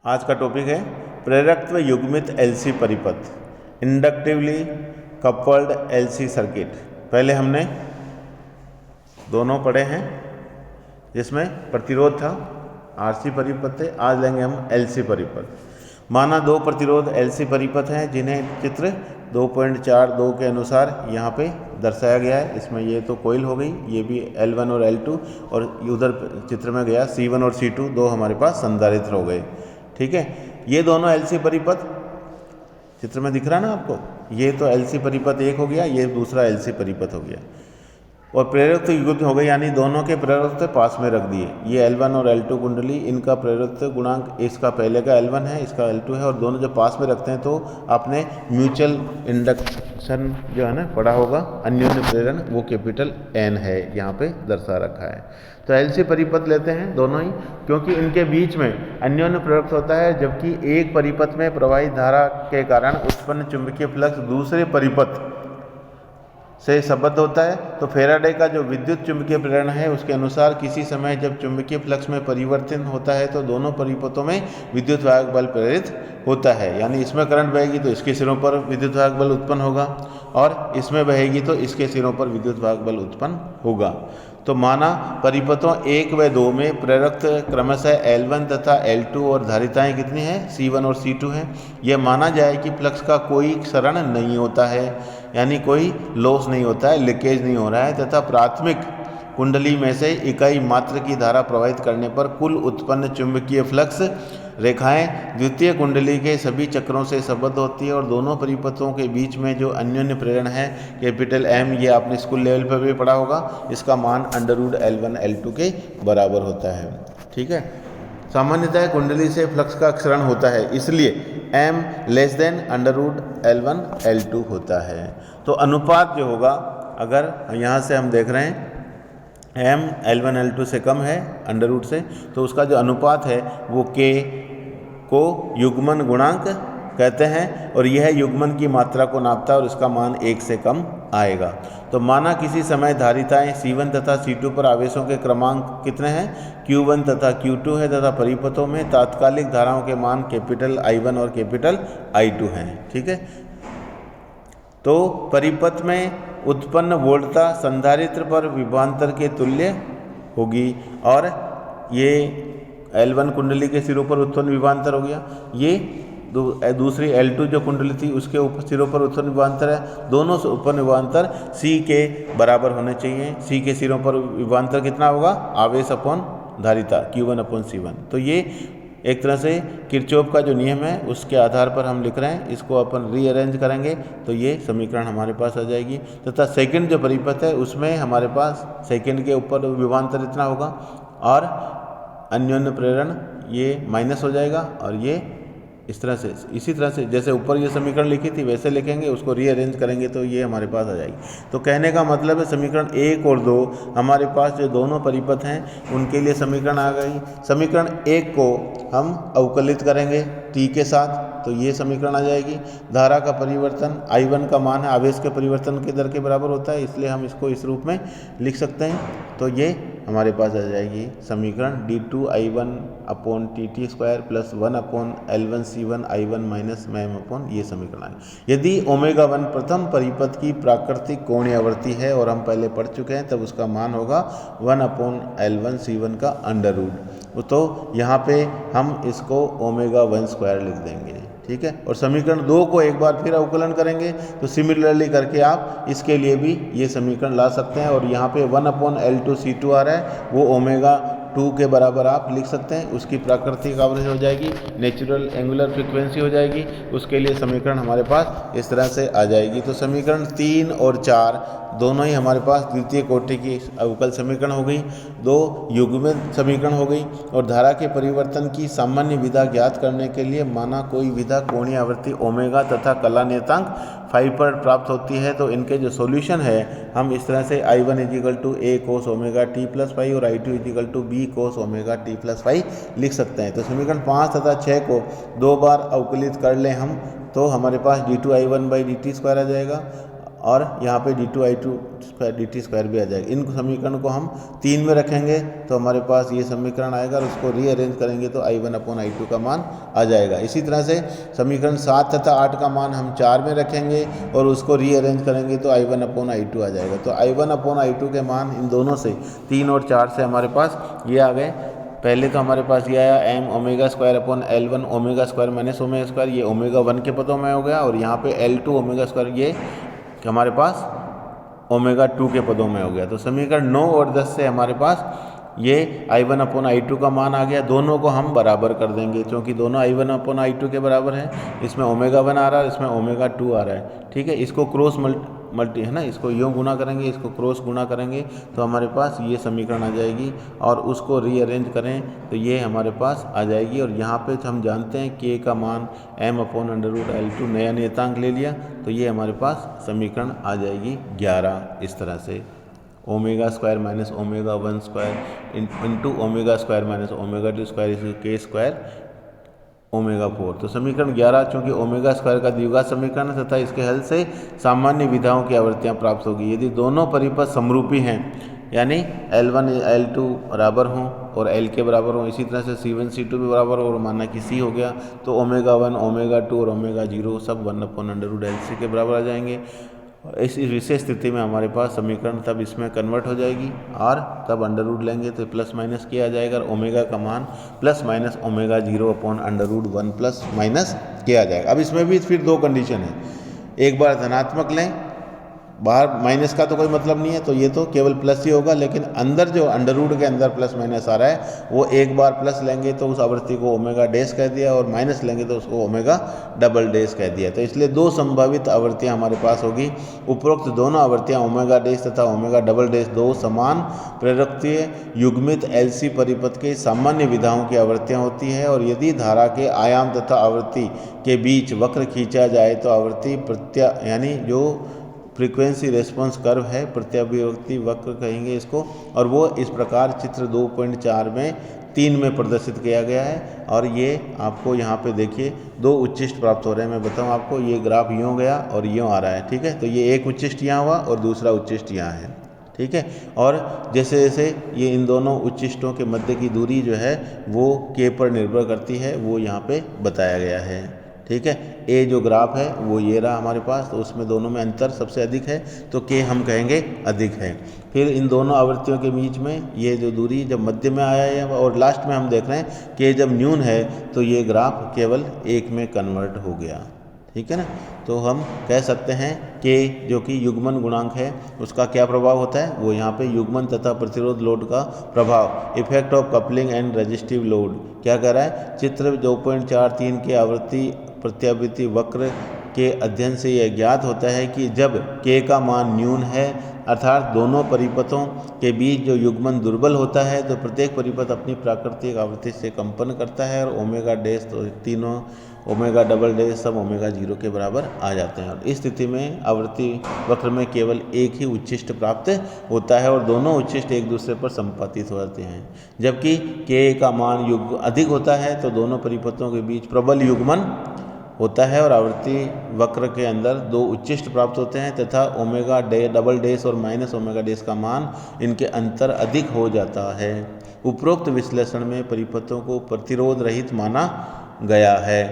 आज का टॉपिक है प्रेरकत्व युग्मित एलसी परिपथ, इंडक्टिवली कपल्ड एलसी सर्किट। पहले हमने दोनों पढ़े हैं जिसमें प्रतिरोध था, आरसी परिपथ थे। आज लेंगे हम एलसी परिपथ। माना दो प्रतिरोध एलसी परिपथ हैं जिन्हें चित्र 2.42 के अनुसार यहाँ पे दर्शाया गया है। इसमें ये तो कोइल हो गई, ये भी L1 और L2, और उधर चित्र में गया C1 और C2, दो हमारे पास संधारित्र हो गए। ठीक है, ये दोनों एलसी परिपथ चित्र में दिख रहा ना आपको, ये तो एलसी परिपथ एक हो गया, ये दूसरा एलसी परिपथ हो गया। और प्रेरकत्व युग्म हो गए, यानी दोनों के प्रेरकत्व पास में रख दिए। ये L1 और L2 कुंडली, इनका प्रेरकत्व गुणांक इसका पहले का L1 है, इसका L2 है, और दोनों जब पास में रखते हैं तो आपने म्यूचुअल इंडक्शन जो है ना पढ़ा होगा, अन्योन्य प्रेरण, वो कैपिटल N है, यहाँ पे दर्शा रखा है। तो एलसी परिपथ लेते हैं दोनों ही, क्योंकि इनके बीच में अन्योन्य प्रेरकत्व होता है, जबकि एक परिपथ में प्रवाहित धारा के कारण उत्पन्न चुंबकीय फ्लक्स दूसरे परिपथ से संबद्ध होता है। तो फैराडे का जो विद्युत चुंबकीय प्रेरण है उसके अनुसार किसी समय जब चुंबकीय फ्लक्स में परिवर्तन होता है तो दोनों परिपथों में विद्युत वाहक बल प्रेरित होता है। यानी इसमें करंट बहेगी तो इसके सिरों पर विद्युत वाहक बल उत्पन्न होगा, और इसमें बहेगी तो इसके सिरों पर विद्युत वाहक बल उत्पन्न होगा। तो माना परिपथों 1 व 2 में प्रेरकत्व क्रमशः L1 तथा L2 और धारिताएं कितनी हैं, C1 और C2 हैं। यह माना जाए कि फ्लक्स का कोई क्षरण नहीं होता है, यानी कोई लॉस नहीं होता है, लीकेज नहीं हो रहा है, तथा प्राथमिक कुंडली में से इकाई मात्र की धारा प्रवाहित करने पर कुल उत्पन्न चुंबकीय फ्लक्स रेखाएं द्वितीय कुंडली के सभी चक्रों से संबद्ध होती है। और दोनों परिपथों के बीच में जो अन्योन्य प्रेरण है कैपिटल M, ये आपने स्कूल लेवल पर भी पढ़ा होगा, इसका मान √L1 L2 के बराबर होता है। ठीक है, सामान्यतः कुंडली से फ्लक्स का क्षरण होता है, इसलिए M < √L1 L2 होता है। तो अनुपात जो होगा, अगर यहाँ से हम देख रहे हैं M L1 L2 से कम है √ से, तो उसका जो अनुपात है वो K को युग्मन गुणांक कहते हैं, और यह युग्मन की मात्रा को नापता है और इसका मान 1 से कम आएगा। तो माना किसी समय धारिताएं C1 तथा C2 पर आवेशों के क्रमांक कितने हैं, Q1 तथा Q2 है, तथा परिपथों में तात्कालिक धाराओं के मान कैपिटल I1 और कैपिटल I2 हैं। ठीक है, तो परिपथ में उत्पन्न वोल्टता संधारित्र पर विभवांतर के तुल्य होगी, और ये L1 कुंडली के सिरों पर उत्पन्न विभवांतर हो गया, ये दूसरी L2 जो कुंडली थी उसके ऊपर सिरों पर उत्पन्न विभवांतर है, दोनों से उत्पन्न विभवांतर C के बराबर होने चाहिए। C के सिरों पर विभवांतर कितना होगा, आवेश अपॉन धारिता Q1/C1। तो ये एक तरह से किरचॉफ का जो नियम है उसके आधार पर हम लिख रहे हैं, इसको अपन रीअरेंज करेंगे तो ये समीकरण हमारे पास आ जाएगी। तथा सेकंड जो परिपथ है उसमें हमारे पास सेकंड के ऊपर विभवांतर इतना होगा, और अन्योन्य प्रेरण ये माइनस हो जाएगा, और ये इस तरह से, इसी तरह से जैसे ऊपर ये समीकरण लिखी थी वैसे लिखेंगे, उसको रीअरेंज करेंगे तो ये हमारे पास आ जाएगी। तो कहने का मतलब है समीकरण 1 और 2 हमारे पास जो दोनों परिपथ हैं उनके लिए समीकरण आ गई। समीकरण 1 को हम अवकलित करेंगे T के साथ, तो ये समीकरण आ जाएगी। धारा का परिवर्तन I1 का मान है, आवेश के परिवर्तन के दर के बराबर होता है, इसलिए हम इसको इस रूप में लिख सकते हैं। तो ये हमारे पास आ जाएगी समीकरण d2I1/TT² + 1/L1C1 I1 - m/, ये समीकरण है। यदि ω1 प्रथम परिपथ की प्राकृतिक कोणीय आवृत्ति है, और हम पहले पढ़ चुके हैं, तब उसका मान होगा 1/L1C1 का √ तो यहाँ पे हम इसको ω1² लिख देंगे। ठीक है, और समीकरण 2 को एक बार फिर अवकलन करेंगे तो सिमिलरली करके आप इसके लिए भी ये समीकरण ला सकते हैं। और यहाँ पे 1/L2C2 आ रहा है, वो ω2 के बराबर आप लिख सकते हैं, उसकी प्राकृतिक आवृत्ति हो जाएगी, नेचुरल एंगुलर फ्रीक्वेंसी हो जाएगी, उसके लिए समीकरण हमारे पास इस तरह से आ जाएगी। तो समीकरण 3 और 4 दोनों ही हमारे पास द्वितीय कोटि की अवकल समीकरण हो गई, 2 युग्मित समीकरण हो गई। और धारा के परिवर्तन की सामान्य विधा ज्ञात करने के लिए माना कोई विधा कोणीय आवृत्ति ω तथा कला नियतांक फाई पर प्राप्त होती है, तो इनके जो सॉल्यूशन है हम इस तरह से I1 = A cos ωt + φ और I2 = B cos ωt + φ लिख सकते हैं। तो समीकरण 5 तथा 6 को 2 बार अवकलित कर लें हम, तो हमारे पास d2I1/dt² आ जाएगा, और यहाँ पे d2i2 स्क्वायर dt स्क्वायर भी आ जाएगा। इन समीकरण को हम 3 में रखेंगे तो हमारे पास ये समीकरण आएगा और उसको रीअरेंज करेंगे तो i1/i2 का मान आ जाएगा। इसी तरह से समीकरण 7 तथा 8 का मान हम 4 में रखेंगे और उसको रीअरेंज करेंगे तो i1/i2 आ जाएगा। तो i1/i2 के मान इन दोनों से 3 और 4 से हमारे पास ये आ गए। पहले तो हमारे पास ये आया m omega square upon L1 omega square minus omega square, ये ओमेगा 1 के पदों में हो गया, और यहाँ पे L2 ओमेगा स्क्वायर ये हमारे पास ओमेगा 2 के पदों में हो गया। तो समीकरण 9 और 10 से हमारे पास ये i1/i2 का मान आ गया। दोनों को हम बराबर कर देंगे क्योंकि दोनों i1/i2 के बराबर हैं। इसमें ओमेगा 1 आ रहा है, इसमें ओमेगा 2 आ रहा है, ठीक है। इसको क्रॉस मल्टी है ना, इसको यूँ गुना करेंगे, इसको क्रॉस गुना करेंगे तो हमारे पास ये समीकरण आ जाएगी, और उसको रीअरेंज करें तो ये हमारे पास आ जाएगी। और यहाँ पे हम जानते हैं k का मान m/√L2 नया नियतांक ले लिया तो ये हमारे पास समीकरण आ जाएगी 11। इस तरह से omega square minus omega 1 square into omega square minus omega 2 square is के स्क्वायर ओमेगा 4। तो समीकरण 11 चूँकि ओमेगा स्क्वायर का द्विघात समीकरण है तथा इसके हल से सामान्य विधाओं की आवृत्तियाँ प्राप्त होगी। यदि दोनों परिपथ समरूपी हैं, यानी L1 L2 बराबर हों और L के बराबर हों, इसी तरह से C1 C2 भी बराबर हो और माना कि C हो गया, तो ओमेगा 1 ओमेगा 2 और ओमेगा 0 सब 1/√LC के बराबर आ जाएंगे। इस विशेष स्थिति में हमारे पास समीकरण तब इसमें कन्वर्ट हो जाएगी और तब अंडर रूट लेंगे तो प्लस माइनस किया जाएगा और ओमेगा का मान plus minus omega 0/√1 plus minus किया जाएगा। अब इसमें भी फिर दो कंडीशन है, एक बार धनात्मक लें, बाहर माइनस का तो कोई मतलब नहीं है तो ये तो केवल प्लस ही होगा, लेकिन अंदर जो अंडर रूट के अंदर प्लस माइनस आ रहा है वो एक बार प्लस लेंगे तो उस आवृत्ति को ओमेगा डैश कह दिया और माइनस लेंगे तो उसको ओमेगा डबल डैश कह दिया। तो इसलिए दो संभावित आवृत्तियां हमारे पास होगी। उपरोक्त दोनों आवृत्तियां ओमेगा डैश तथा ओमेगा डबल डैश दो समान प्रेरकत्वीय युग्मित एलसी परिपथ के सामान्य विधाओं की आवृत्तियाँ होती है, और यदि धारा के आयाम तथा आवृत्ति के बीच वक्र खींचा जाए तो आवृत्ति यानी जो फ्रीक्वेंसी रेस्पॉन्स कर्व है, प्रत्याभिव्यक्ति वक्र कहेंगे इसको, और वो इस प्रकार चित्र 2.4 में 3 में प्रदर्शित किया गया है। और ये आपको यहाँ पे देखिए दो उच्चिष्ट प्राप्त हो रहे हैं। मैं बताऊँ आपको, ये ग्राफ यूँ गया और यूँ आ रहा है, ठीक है। तो ये एक उच्चिष्ट यहाँ हुआ और दूसरा उच्चिष्ट यहाँ है, ठीक है। और जैसे जैसे ये इन दोनों उच्चिष्टों के मध्य की दूरी जो है वो k पर निर्भर करती है, वो यहाँ पे बताया गया है, ठीक है। ए जो ग्राफ है वो ये रहा हमारे पास, तो उसमें दोनों में अंतर सबसे अधिक है तो के हम कहेंगे अधिक है। फिर इन दोनों आवृत्तियों के बीच में ये जो दूरी जब मध्य में आया है और लास्ट में हम देख रहे हैं कि जब न्यून है तो ये ग्राफ केवल एक में कन्वर्ट हो गया, ठीक है ना। तो हम कह सकते हैं कि जो कि युग्मन गुणांक है उसका क्या प्रभाव होता है, वो यहाँ पे युग्मन तथा प्रतिरोध लोड का प्रभाव, effect of coupling and resistive load क्या कह रहा है। चित्र 2.43 के आवृत्ति प्रत्यावृत्ति वक्र के अध्ययन से यह ज्ञात होता है कि जब k का मान न्यून है अर्थात दोनों परिपथों के बीच जो युग्मन दुर्बल होता है तो प्रत्येक परिपथ अपनी प्राकृतिक आवृत्ति से कंपन करता है और ओमेगा डैश तो तीनों ओमेगा डबल डैश सब ओमेगा 0 के बराबर आ जाते हैं। और इस स्थिति में आवृत्ति वक्र में केवल एक ही उच्चिष्ट प्राप्त होता है और दोनों उच्चिष्ट एक दूसरे पर संपातित हो जाते हैं। जबकि k का मान अधिक होता है तो दोनों परिपथों के बीच प्रबल युग्मन होता है और आवृत्ति वक्र के अंदर दो उच्चिष्ट प्राप्त होते हैं तथा ओमेगा डबल डैश और माइनस ओमेगा डैश का मान इनके अंतर अधिक हो जाता है। उपरोक्त विश्लेषण में परिपथों को प्रतिरोध रहित माना गया है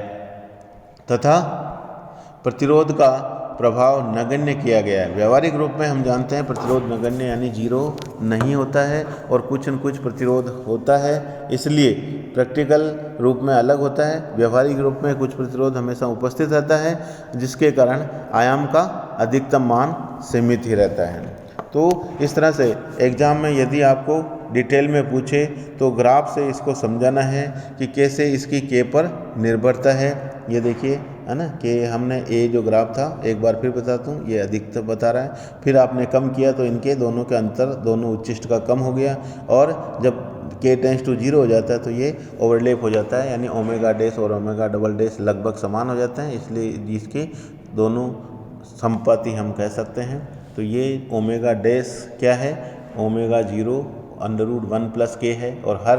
तथा प्रतिरोध का प्रभाव नगण्य किया गया है। व्यवहारिक रूप में हम जानते हैं प्रतिरोध नगण्य यानी 0 नहीं होता है और कुछ न कुछ प्रतिरोध होता है, इसलिए प्रैक्टिकल रूप में अलग होता है। व्यवहारिक रूप में कुछ प्रतिरोध हमेशा उपस्थित रहता है जिसके कारण आयाम का अधिकतम मान सीमित ही रहता है। तो इस तरह से एग्ज़ाम में यदि आपको डिटेल में पूछे तो ग्राफ से इसको समझाना है कि कैसे इसकी के पर निर्भरता है। ये देखिए है ना कि हमने ए जो ग्राफ था एक बार फिर बताता हूँ, ये अधिकतम बता रहा है, फिर आपने कम किया तो इनके दोनों के अंतर दोनों उच्चिष्ट का कम हो गया और जब k टेंस टू 0 हो जाता है तो ये ओवरलैप हो जाता है, यानी ओमेगा डैश और ओमेगा डबल डैश लगभग समान हो जाते हैं, इसलिए इसके दोनों संपाति हम कह सकते हैं। तो ये ओमेगा डैश क्या है, ओमेगा 0 √1 प्लस k है और हर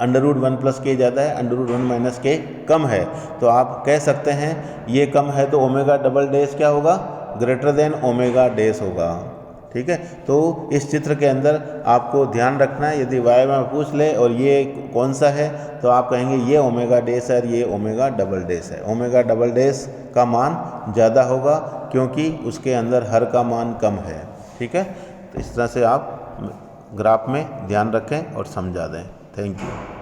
√1 प्लस k ज़्यादा है, √1 माइनस k कम है। तो आप कह सकते हैं ये कम है तो ओमेगा डबल डैश क्या होगा ग्रेटर देन ओमेगा डैश होगा। ठीक है, तो इस चित्र के अंदर आपको ध्यान रखना है, यदि वाई में पूछ ले और ये कौन सा है तो आप कहेंगे ये ओमेगा डैश है और ये ओमेगा डबल डैश है। ओमेगा डबल डैश का मान ज़्यादा होगा क्योंकि उसके अंदर हर का मान कम है। ठीक है, तो इस तरह से आप ग्राफ में ध्यान रखें और समझा दें। Thank you.